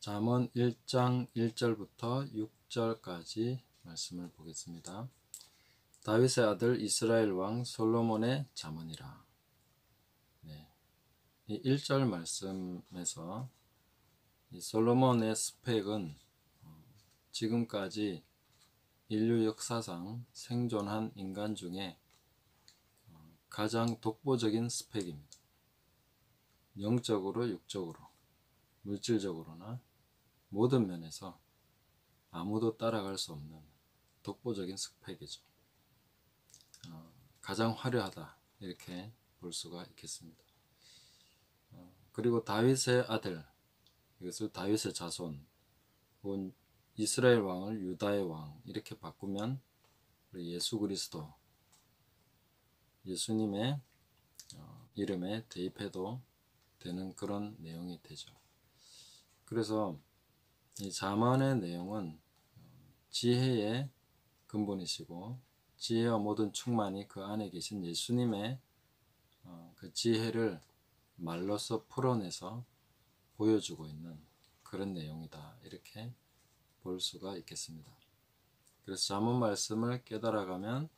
잠언 1장 1절부터 6절까지 말씀을 보겠습니다. 다윗의 아들 이스라엘 왕 솔로몬의 잠언이라. 이 1절 말씀에서 이 솔로몬의 스펙은 지금까지 인류 역사상 생존한 인간 중에 가장 독보적인 스펙입니다. 영적으로, 육적으로, 물질적으로나 모든 면에서 아무도 따라갈 수 없는 독보적인 스펙이죠. 가장 화려하다 이렇게 볼 수가 있겠습니다. 그리고 다윗의 아들, 이것을 다윗의 자손, 혹은 이스라엘 왕을 유다의 왕 이렇게 바꾸면 우리 예수 그리스도, 예수님의 이름에 대입해도 되는 그런 내용이 되죠. 그래서 이 잠언의 내용은 지혜의 근본이시고 지혜와 모든 충만이 그 안에 계신 예수님의 그 지혜를 말로써 풀어내서 보여주고 있는 그런 내용이다 이렇게 볼 수가 있겠습니다. 그래서 잠언 말씀을 깨달아가면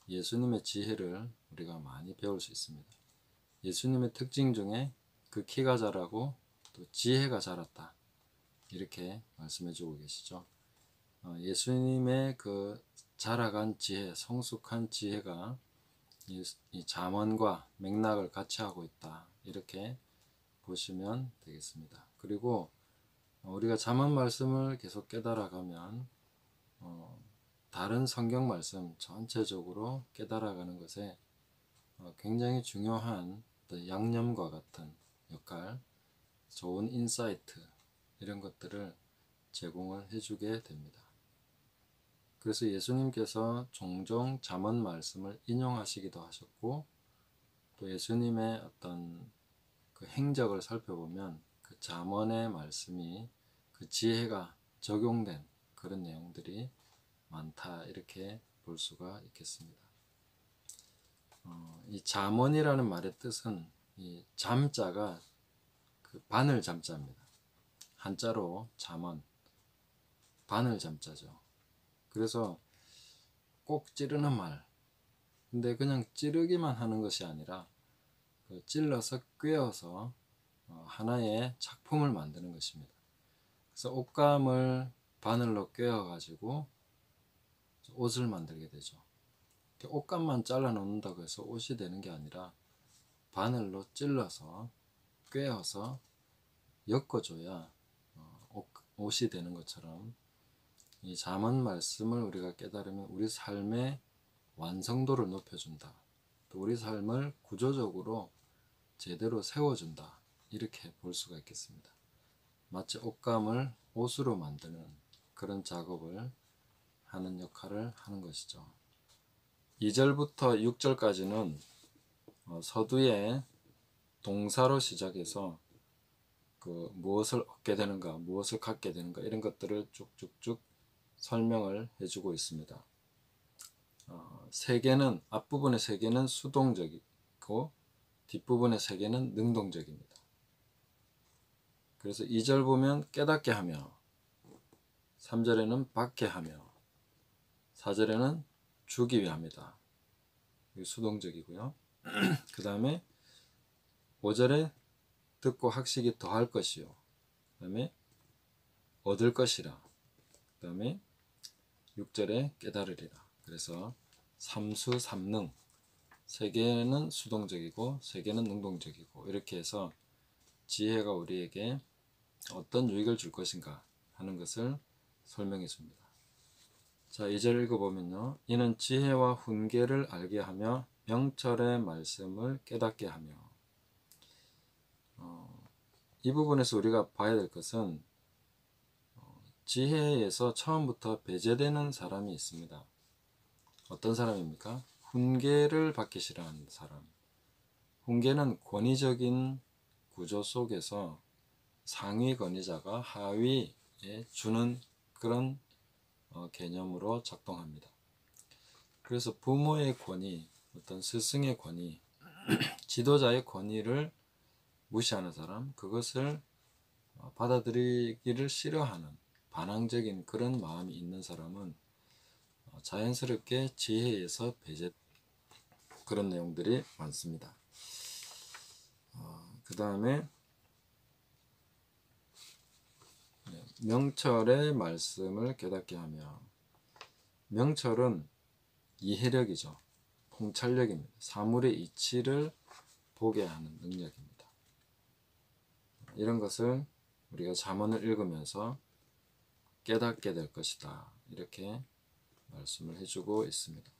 예수님의 지혜를 우리가 많이 배울 수 있습니다. 예수님의 특징 중에 그 키가 자라고 또 지혜가 자랐다 이렇게 말씀해 주고 계시죠. 예수님의 그 자라간 지혜, 성숙한 지혜가 이 잠언과 맥락을 같이 하고 있다 이렇게 보시면 되겠습니다. 그리고 우리가 잠언 말씀을 계속 깨달아가면 다른 성경 말씀 전체적으로 깨달아가는 것에 굉장히 중요한 양념과 같은 역할, 좋은 인사이트 이런 것들을 제공을 해주게 됩니다. 그래서 예수님께서 종종 잠언 말씀을 인용하시기도 하셨고 또 예수님의 어떤 그 행적을 살펴보면 그 잠언의 말씀이 그 지혜가 적용된 그런 내용들이 많다 이렇게 볼 수가 있겠습니다. 이 잠언이라는 말의 뜻은 이 잠자가 그 바늘 잠자입니다. 한자로 잠언, 바늘 잠자죠. 그래서 꼭 찌르는 말, 근데 그냥 찌르기만 하는 것이 아니라 그 찔러서 꿰어서 하나의 작품을 만드는 것입니다. 그래서 옷감을 바늘로 꿰어 가지고 옷을 만들게 되죠. 옷감만 잘라 놓는다고 해서 옷이 되는 게 아니라 바늘로 찔러서 꿰어서 엮어줘야 옷이 되는 것처럼 이 잠언 말씀을 우리가 깨달으면 우리 삶의 완성도를 높여준다. 또 우리 삶을 구조적으로 제대로 세워준다. 이렇게 볼 수가 있겠습니다. 마치 옷감을 옷으로 만드는 그런 작업을 하는 역할을 하는 것이죠. 2절부터 6절까지는 서두에 동사로 시작해서 그 무엇을 얻게 되는가, 무엇을 갖게 되는가 이런 것들을 쭉쭉쭉 설명을 해주고 있습니다. 세 개는 앞부분의 세 개는 수동적이고 뒷부분의 세 개는 능동적입니다. 그래서 2절 보면 깨닫게 하며 3절에는 받게 하며 4절에는 주기 위함이다. 이게 수동적이고요. 그 다음에 5절에 듣고 학식이 더할 것이요. 그 다음에 얻을 것이라. 그 다음에 6절에 깨달으리라. 그래서 삼수 삼능, 세 개는 수동적이고 세 개는 능동적이고 이렇게 해서 지혜가 우리에게 어떤 유익을 줄 것인가 하는 것을 설명해 줍니다. 자, 2절 읽어보면요. 이는 지혜와 훈계를 알게 하며 명철의 말씀을 깨닫게 하며. 이 부분에서 우리가 봐야 될 것은 지혜에서 처음부터 배제되는 사람이 있습니다. 어떤 사람입니까? 훈계를 받기 싫어하는 사람. 훈계는 권위적인 구조 속에서 상위 권위자가 하위에 주는 그런 개념으로 작동합니다. 그래서 부모의 권위, 어떤 스승의 권위, 지도자의 권위를 무시하는 사람, 그것을 받아들이기를 싫어하는 반항적인 그런 마음이 있는 사람은 자연스럽게 지혜에서 배제 그런 내용들이 많습니다. 그 다음에 명철의 말씀을 깨닫게 하며, 명철은 이해력이죠. 통찰력입니다. 사물의 이치를 보게 하는 능력입니다. 이런 것을 우리가 잠언을 읽으면서 깨닫게 될 것이다, 이렇게 말씀을 해주고 있습니다.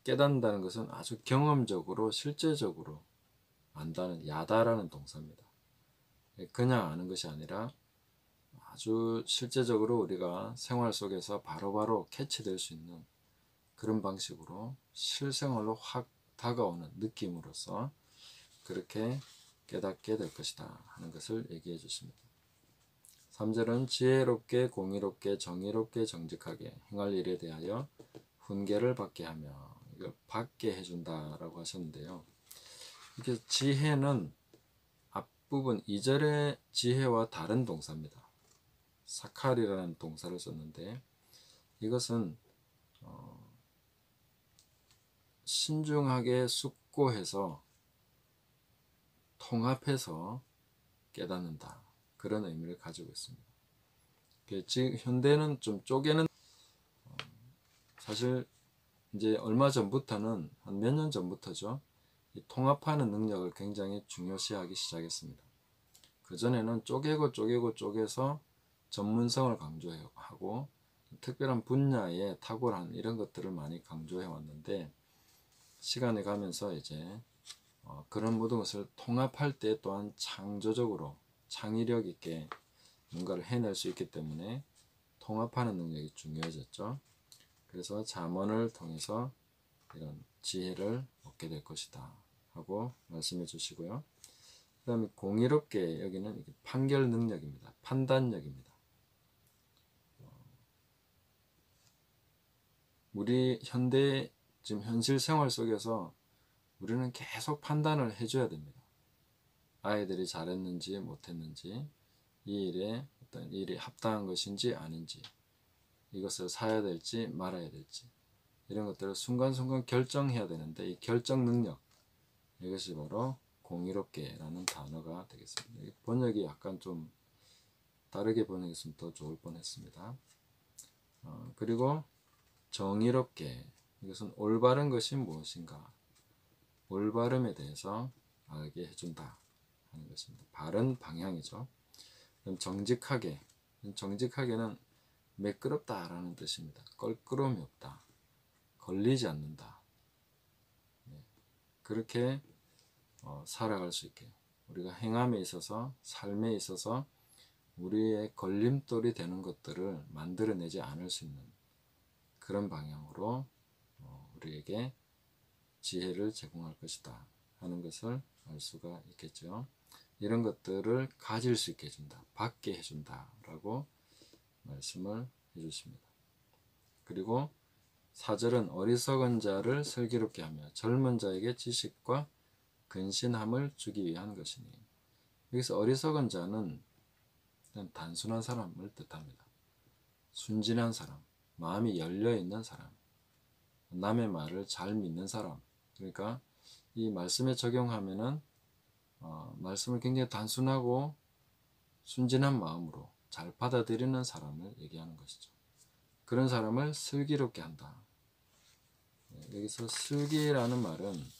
깨닫는다는 것은 아주 경험적으로 실제적으로 안다는, 야다라는 동사입니다. 그냥 아는 것이 아니라 아주 실제적으로 우리가 생활 속에서 바로바로 캐치될 수 있는 그런 방식으로 실생활로 확 다가오는 느낌으로서 그렇게 깨닫게 될 것이다 하는 것을 얘기해 주십니다. 3절은 지혜롭게 공의롭게 정의롭게 정직하게 행할 일에 대하여 훈계를 받게 하며, 이걸 받게 해준다라고 하셨는데요. 이렇게 지혜는 앞부분 2절의 지혜와 다른 동사입니다. 사칼이라는 동사를 썼는데, 이것은 신중하게 숙고해서 통합해서 깨닫는다, 그런 의미를 가지고 있습니다. 지금 현대는 좀 쪼개는, 사실 이제 얼마 전부터는, 한 몇 년 전부터죠, 이 통합하는 능력을 굉장히 중요시하기 시작했습니다. 그전에는 쪼개서 전문성을 강조하고 특별한 분야에 탁월한 이런 것들을 많이 강조해 왔는데, 시간이 가면서 이제 그런 모든 것을 통합할 때 또한 창조적으로 창의력 있게 뭔가를 해낼 수 있기 때문에 통합하는 능력이 중요해졌죠. 그래서 잠언을 통해서 이런 지혜를 얻게 될 것이다 하고 말씀해 주시고요. 그 다음에 공의롭게, 여기는 판결 능력입니다. 판단력입니다. 우리 현대 지금 현실 생활 속에서 우리는 계속 판단을 해줘야 됩니다. 아이들이 잘했는지 못했는지, 이 일에 어떤 일이 합당한 것인지 아닌지, 이것을 사야 될지 말아야 될지, 이런 것들을 순간순간 결정해야 되는데, 이 결정 능력, 이것이 바로 공의롭게라는 단어가 되겠습니다. 번역이 약간 좀 다르게 번역했으면 더 좋을 뻔했습니다. 그리고 정의롭게, 이것은 올바른 것이 무엇인가, 올바름에 대해서 알게 해준다 하는 것입니다. 바른 방향이죠. 그럼 정직하게, 정직하게는 매끄럽다라는 뜻입니다. 껄끄러움이 없다, 걸리지 않는다. 그렇게 살아갈 수 있게, 우리가 행함에 있어서, 삶에 있어서 우리의 걸림돌이 되는 것들을 만들어내지 않을 수 있는 그런 방향으로 우리에게 지혜를 제공할 것이다 하는 것을 알 수가 있겠죠. 이런 것들을 가질 수 있게 해준다, 받게 해준다 라고 말씀을 해주십니다. 그리고 4절은 어리석은 자를 슬기롭게 하며 젊은 자에게 지식과 근신함을 주기 위한 것이니, 여기서 어리석은 자는 단순한 사람을 뜻합니다. 순진한 사람, 마음이 열려있는 사람, 남의 말을 잘 믿는 사람. 그러니까 이 말씀에 적용하면은 말씀을 굉장히 단순하고 순진한 마음으로 잘 받아들이는 사람을 얘기하는 것이죠. 그런 사람을 슬기롭게 한다. 여기서 슬기라는 말은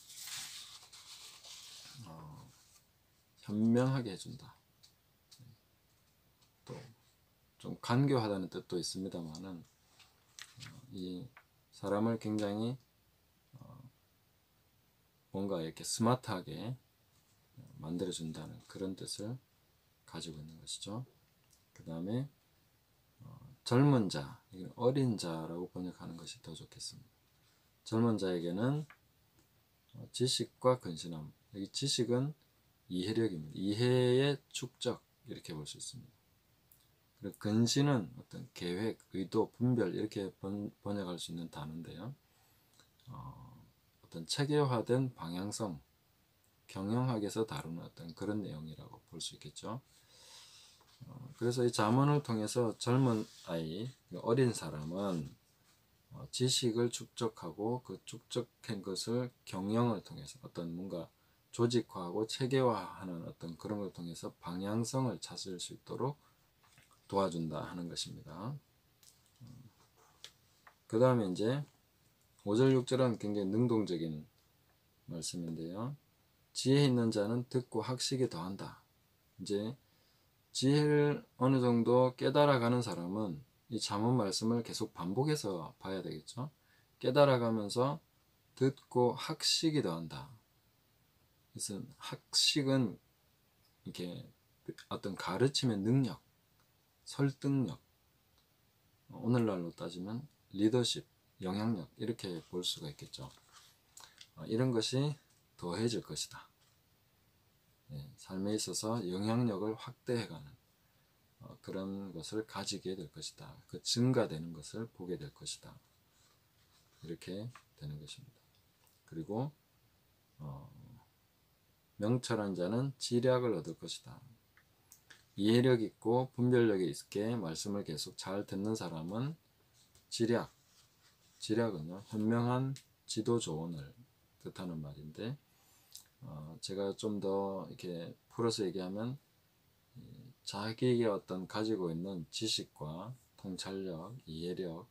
현명하게 해준다, 또 좀 간교하다는 뜻도 있습니다만은, 이 사람을 굉장히 뭔가 이렇게 스마트하게 만들어준다는 그런 뜻을 가지고 있는 것이죠. 그 다음에 젊은 자, 어린 자라고 번역하는 것이 더 좋겠습니다. 젊은 자에게는 지식과 근신함, 여기 지식은 이해력입니다. 이해의 축적, 이렇게 볼 수 있습니다. 그리고 근신은 어떤 계획, 의도, 분별, 이렇게 번역할 수 있는 단어인데요. 어떤 체계화된 방향성, 경영학에서 다루는 어떤 그런 내용이라고 볼 수 있겠죠. 그래서 이 잠언을 통해서 젊은 아이, 어린 사람은 지식을 축적하고 그 축적한 것을 경영을 통해서 어떤 뭔가 조직화하고 체계화하는 어떤 그런 걸 통해서 방향성을 찾을 수 있도록 도와준다 하는 것입니다. 그 다음에 이제 5절 6절은 굉장히 능동적인 말씀인데요. 지혜 있는 자는 듣고 학식이 더한다. 이제 지혜를 어느 정도 깨달아가는 사람은 이 잠언 말씀을 계속 반복해서 봐야 되겠죠. 깨달아가면서 듣고 학식이 더한다. 그래서 학식은 이렇게 어떤 가르침의 능력, 설득력, 오늘날로 따지면 리더십, 영향력 이렇게 볼 수가 있겠죠. 이런 것이 더해질 것이다. 삶에 있어서 영향력을 확대해가는 그런 것을 가지게 될 것이다. 그 증가되는 것을 보게 될 것이다. 이렇게 되는 것입니다. 그리고 명철한 자는 지략을 얻을 것이다. 이해력 있고 분별력이 있게 말씀을 계속 잘 듣는 사람은 지략은요, 현명한 지도 조언을 뜻하는 말인데, 제가 좀 더 이렇게 풀어서 얘기하면 자기의 어떤 가지고 있는 지식과 통찰력, 이해력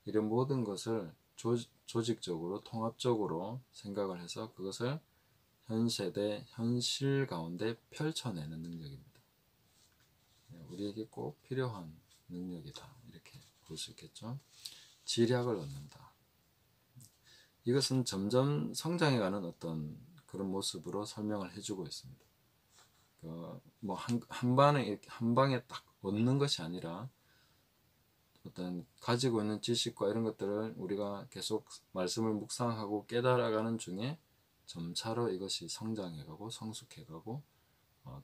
이런 모든 것을 조직적으로 통합적으로 생각을 해서 그것을 현 세대, 현실 가운데 펼쳐내는 능력입니다. 우리에게 꼭 필요한 능력이다. 이렇게 볼 수 있겠죠. 지략을 얻는다. 이것은 점점 성장해가는 어떤 그런 모습으로 설명을 해주고 있습니다. 뭐 한 방에 딱 얻는 것이 아니라 어떤 가지고 있는 지식과 이런 것들을 우리가 계속 말씀을 묵상하고 깨달아가는 중에 점차로 이것이 성장해가고 성숙해가고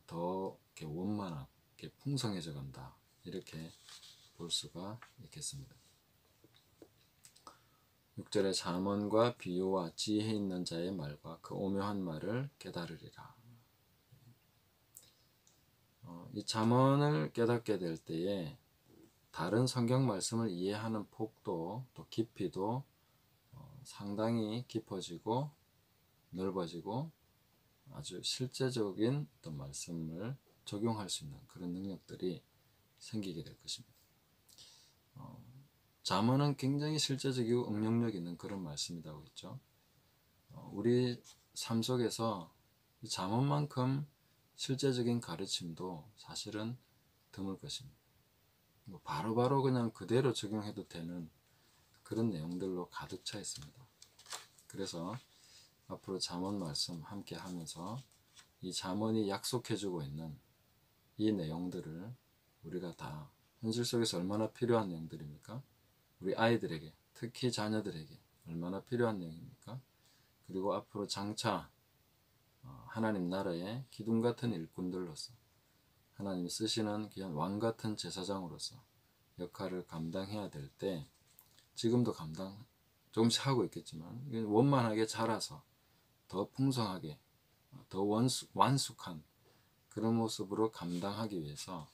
더 이렇게 원만하게 풍성해져 간다. 이렇게 볼 수가 있겠습니다. 6절의 잠언과 비유와 지혜 있는 자의 말과 그 오묘한 말을 깨달으리라. 이 잠언을 깨닫게 될 때에 다른 성경 말씀을 이해하는 폭도 또 깊이도 상당히 깊어지고 넓어지고 아주 실제적인 어떤 말씀을 적용할 수 있는 그런 능력들이 생기게 될 것입니다. 잠언은 굉장히 실제적이고 응용력 있는 그런 말씀이라고 했죠. 우리 삶 속에서 이 잠언만큼 실제적인 가르침도 사실은 드물 것입니다. 바로바로 그냥 그대로 적용해도 되는 그런 내용들로 가득 차 있습니다. 그래서 앞으로 잠언 말씀 함께 하면서 이 잠언이 약속해주고 있는 이 내용들을 우리가 다 현실 속에서 얼마나 필요한 내용들입니까? 우리 아이들에게, 특히 자녀들에게 얼마나 필요한 내용입니까? 그리고 앞으로 장차 하나님 나라의 기둥 같은 일꾼들로서 하나님이 쓰시는 귀한 왕 같은 제사장으로서 역할을 감당해야 될 때 지금도 조금씩 하고 있겠지만 원만하게 자라서 더 풍성하게 더 완숙한 그런 모습으로 감당하기 위해서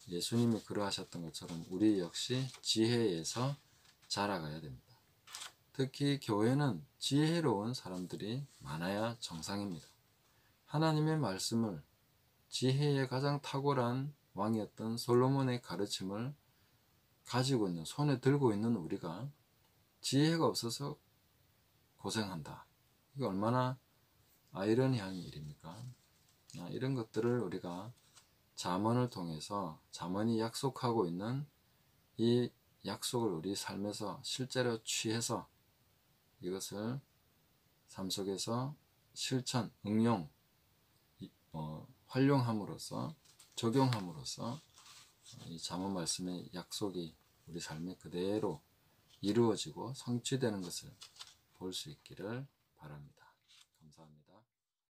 예수님이 그러하셨던 것처럼 우리 역시 지혜에서 자라가야 됩니다. 특히 교회는 지혜로운 사람들이 많아야 정상입니다. 하나님의 말씀을 지혜의 가장 탁월한 왕이었던 솔로몬의 가르침을 가지고 있는, 손에 들고 있는 우리가 지혜가 없어서 고생한다. 이게 얼마나 아이러니한 일입니까? 이런 것들을 우리가 잠언을 통해서 잠언이 약속하고 있는 이 약속을 우리 삶에서 실제로 취해서 이것을 삶 속에서 실천, 응용, 활용함으로써 적용함으로써 이 잠언 말씀의 약속이 우리 삶에 그대로 이루어지고 성취되는 것을 볼 수 있기를 바랍니다.